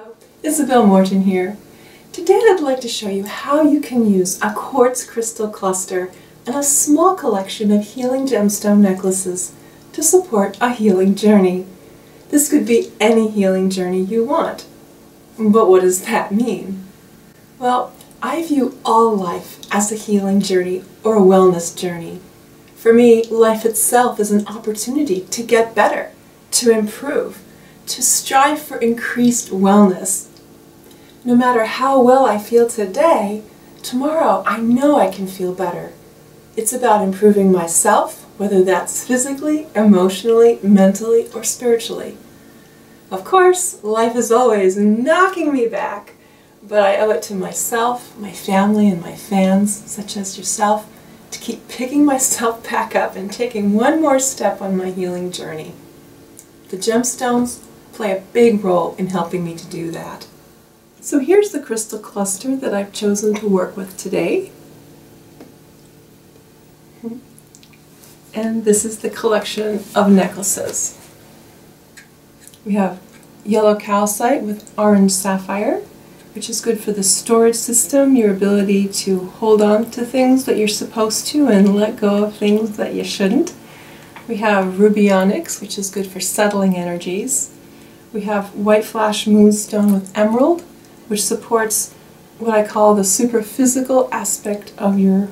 Hello, Isabel Morton here. Today I'd like to show you how you can use a quartz crystal cluster and a small collection of healing gemstone necklaces to support a healing journey. This could be any healing journey you want. But what does that mean? Well, I view all life as a healing journey or a wellness journey. For me, life itself is an opportunity to get better, to improve, to strive for increased wellness. No matter how well I feel today, tomorrow I know I can feel better. It's about improving myself, whether that's physically, emotionally, mentally, or spiritually. Of course, life is always knocking me back, but I owe it to myself, my family, and my fans, such as yourself, to keep picking myself back up and taking one more step on my healing journey. The gemstones play a big role in helping me to do that. So here's the crystal cluster that I've chosen to work with today. And this is the collection of necklaces. We have yellow calcite with orange sapphire, which is good for the storage system, your ability to hold on to things that you're supposed to and let go of things that you shouldn't. We have ruby onyx, which is good for settling energies. We have white flash moonstone with emerald, which supports what I call the superphysical aspect of your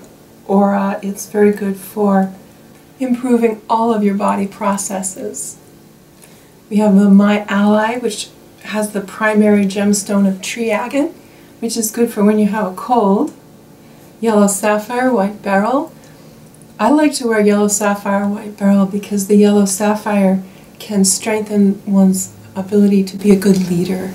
aura. It's very good for improving all of your body processes. We have the My Ally, which has the primary gemstone of tree agate, which is good for when you have a cold. Yellow sapphire, white beryl. I like to wear yellow sapphire, white beryl because the yellow sapphire can strengthen one's ability to be a good leader.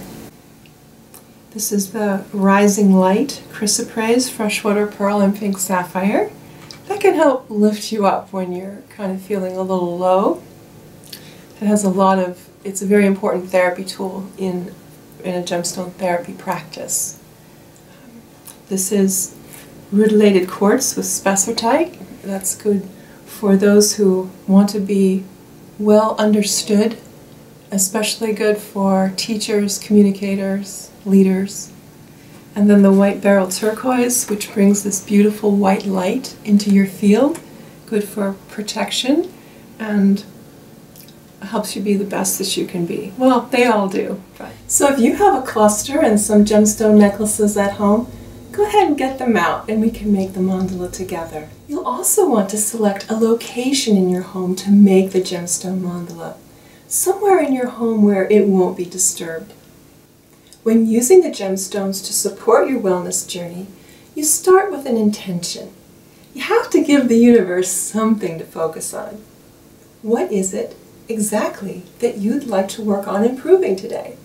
This is the Rising Light chrysoprase, freshwater pearl, and pink sapphire. That can help lift you up when you're kind of feeling a little low. It has it's a very important therapy tool in a gemstone therapy practice. This is rutilated quartz with spessartite. That's good for those who want to be well understood, especially good for teachers, communicators, leaders. And then the white beryl turquoise, which brings this beautiful white light into your field, good for protection and helps you be the best that you can be. Well, they all do. Right. So if you have a cluster and some gemstone necklaces at home, go ahead and get them out and we can make the mandala together. You'll also want to select a location in your home to make the gemstone mandala, somewhere in your home where it won't be disturbed. When using the gemstones to support your wellness journey, you start with an intention. You have to give the universe something to focus on. What is it exactly that you'd like to work on improving today?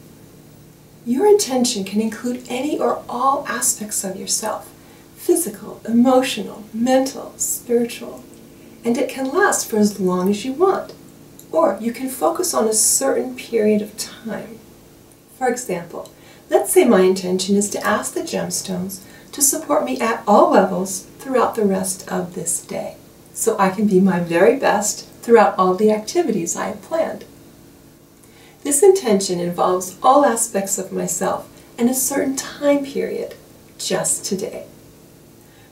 Your intention can include any or all aspects of yourself, physical, emotional, mental, spiritual, and it can last for as long as you want, or you can focus on a certain period of time. For example, let's say my intention is to ask the gemstones to support me at all levels throughout the rest of this day, so I can be my very best throughout all the activities I have planned. This intention involves all aspects of myself and a certain time period, just today.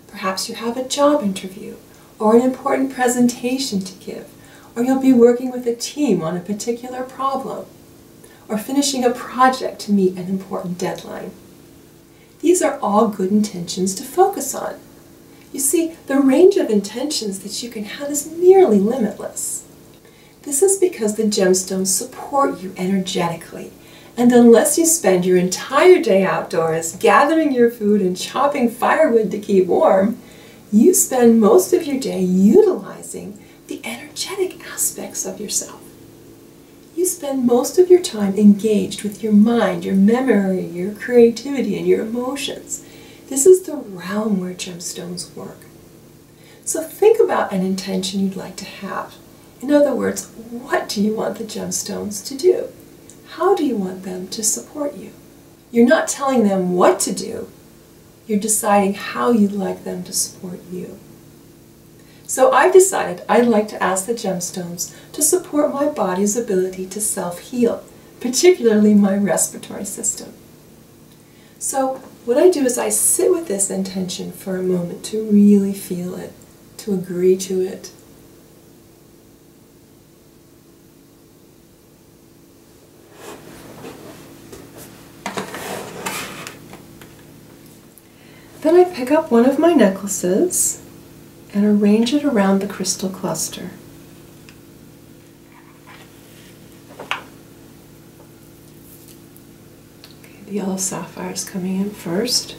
Perhaps you have a job interview or an important presentation to give, or you'll be working with a team on a particular problem, or finishing a project to meet an important deadline. These are all good intentions to focus on. You see, the range of intentions that you can have is nearly limitless. This is because the gemstones support you energetically, and unless you spend your entire day outdoors gathering your food and chopping firewood to keep warm, you spend most of your day utilizing the energetic aspects of yourself. You spend most of your time engaged with your mind, your memory, your creativity, and your emotions. This is the realm where gemstones work. So think about an intention you'd like to have. In other words, what do you want the gemstones to do? How do you want them to support you? You're not telling them what to do. You're deciding how you'd like them to support you. So I've decided I'd like to ask the gemstones to support my body's ability to self-heal, particularly my respiratory system. So what I do is I sit with this intention for a moment to really feel it, to agree to it. Then I pick up one of my necklaces and arrange it around the crystal cluster. The yellow sapphire is coming in first.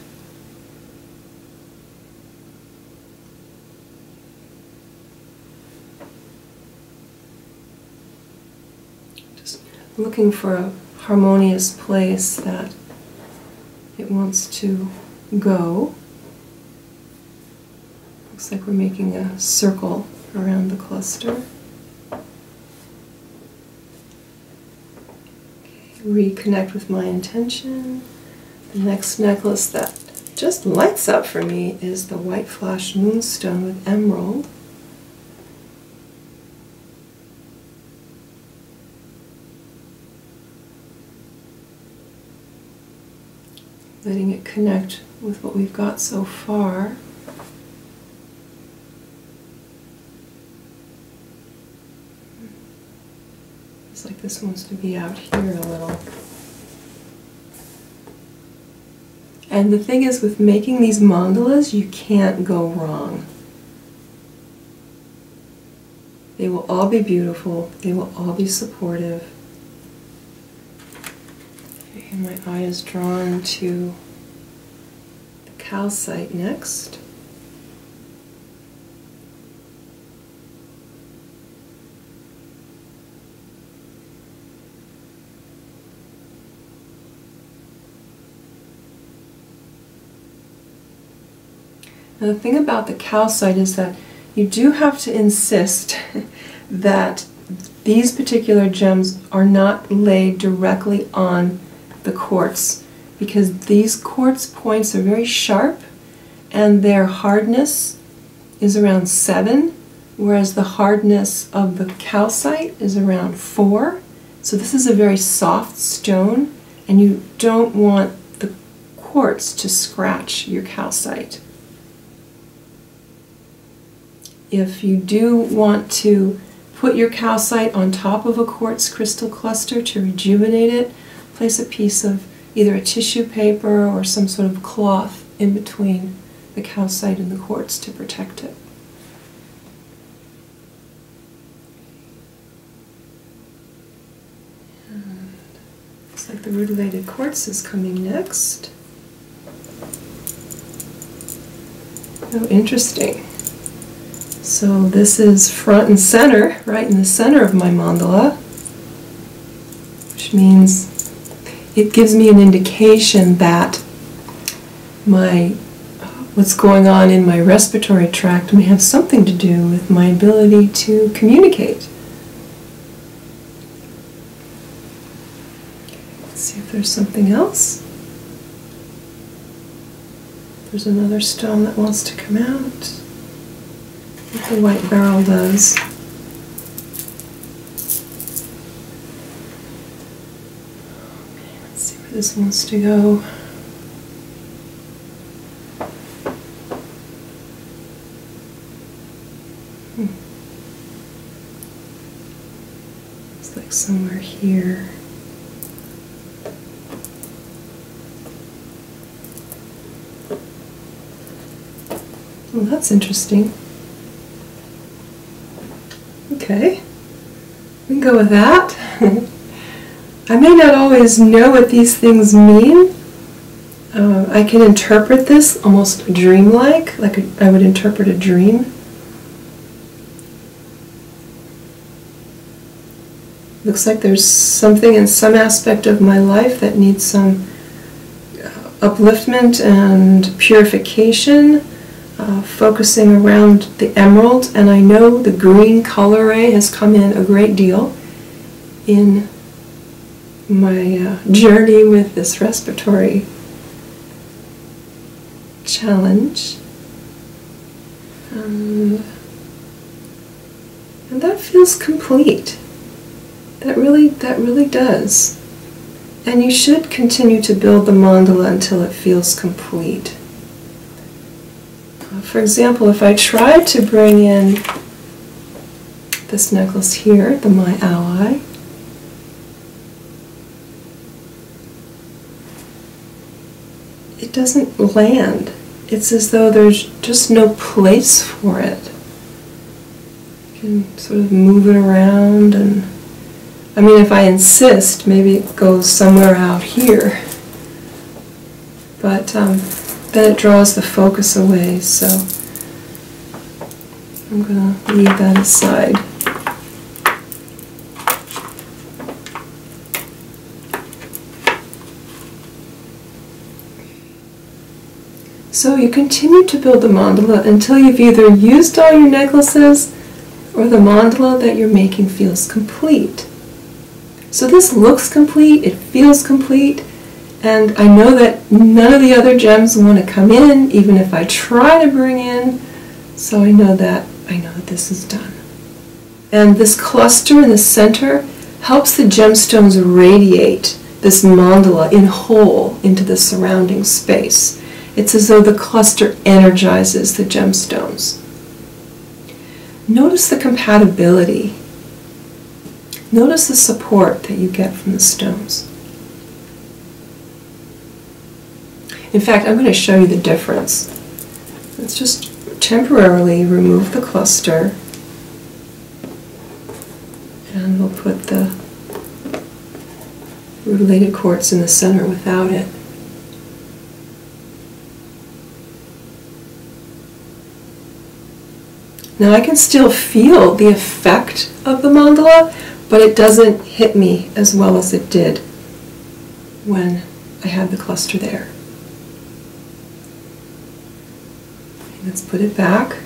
Just looking for a harmonious place that it wants to go. Looks like we're making a circle around the cluster. Reconnect with my intention. The next necklace that just lights up for me is the White Flash Moonstone with emerald. Letting it connect with what we've got so far. It's like this wants to be out here a little. And the thing is, with making these mandalas, you can't go wrong. They will all be beautiful. They will all be supportive. Okay, and my eye is drawn to the calcite next. Now the thing about the calcite is that you do have to insist that these particular gems are not laid directly on the quartz, because these quartz points are very sharp and their hardness is around 7, whereas the hardness of the calcite is around 4. So this is a very soft stone, and you don't want the quartz to scratch your calcite. If you do want to put your calcite on top of a quartz crystal cluster to rejuvenate it, place a piece of either a tissue paper or some sort of cloth in between the calcite and the quartz to protect it. And looks like the rutilated quartz is coming next. Oh, interesting. So this is front and center, right in the center of my mandala, which means it gives me an indication that what's going on in my respiratory tract may have something to do with my ability to communicate. Let's see if there's something else. There's another stone that wants to come out. What the white beryl does. Okay, let's see where this wants to go. It's like somewhere here. Well, that's interesting. Okay, we can go with that. I may not always know what these things mean. I can interpret this almost dreamlike, like I would interpret a dream. Looks like there's something in some aspect of my life that needs some upliftment and purification. Focusing around the emerald, and I know the green color ray has come in a great deal in my journey with this respiratory challenge, and that feels complete. That really does. And you should continue to build the mandala until it feels complete. For example, if I tried to bring in this necklace here, the My Ally, it doesn't land. It's as though there's just no place for it. You can sort of move it around, and I mean, if I insist, maybe it goes somewhere out here. But then it draws the focus away, so I'm going to leave that aside. So you continue to build the mandala until you've either used all your necklaces or the mandala that you're making feels complete. So this looks complete, it feels complete, and I know that none of the other gems want to come in, even if I try to bring in, so I know that this is done. And this cluster in the center helps the gemstones radiate this mandala in whole into the surrounding space. It's as though the cluster energizes the gemstones. Notice the compatibility. Notice the support that you get from the stones. In fact, I'm going to show you the difference. Let's just temporarily remove the cluster, and we'll put the rutilated quartz in the center without it. Now I can still feel the effect of the mandala, but it doesn't hit me as well as it did when I had the cluster there. Let's put it back.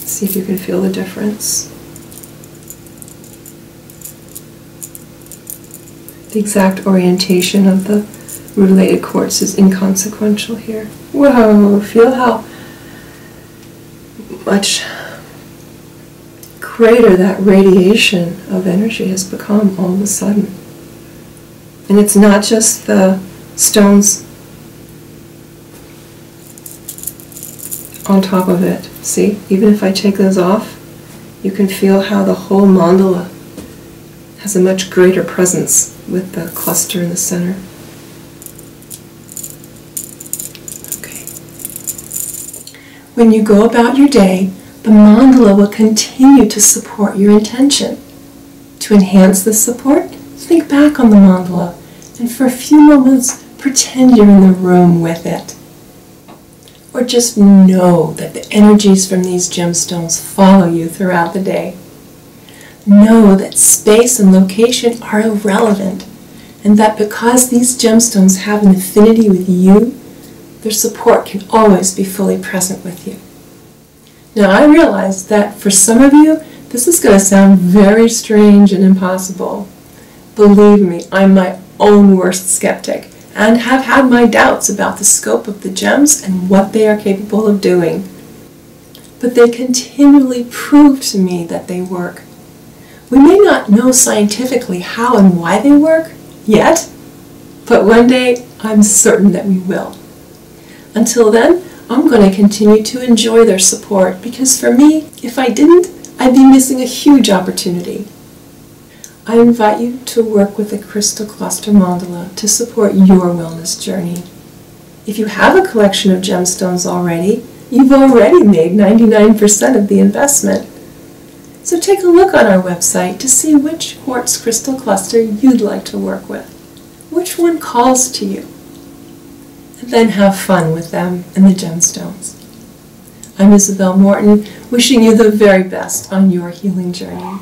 See if you can feel the difference. The exact orientation of the rutilated quartz is inconsequential here. Whoa, feel how much greater that radiation of energy has become all of a sudden. And it's not just the stones on top of it. See, even if I take those off, you can feel how the whole mandala has a much greater presence with the cluster in the center. When you go about your day, the mandala will continue to support your intention. To enhance this support, think back on the mandala and for a few moments pretend you're in the room with it. Or just know that the energies from these gemstones follow you throughout the day. Know that space and location are irrelevant, and that because these gemstones have an affinity with you, their support can always be fully present with you. Now I realize that for some of you, this is going to sound very strange and impossible. Believe me, I'm my own worst skeptic and have had my doubts about the scope of the gems and what they are capable of doing. But they continually prove to me that they work. We may not know scientifically how and why they work yet, but one day I'm certain that we will. Until then, I'm going to continue to enjoy their support because for me, if I didn't, I'd be missing a huge opportunity. I invite you to work with the Crystal Cluster Mandala to support your wellness journey. If you have a collection of gemstones already, you've already made 99% of the investment. So take a look on our website to see which quartz crystal cluster you'd like to work with. Which one calls to you? And then have fun with them and the gemstones. I'm Isabel Morton, wishing you the very best on your healing journey.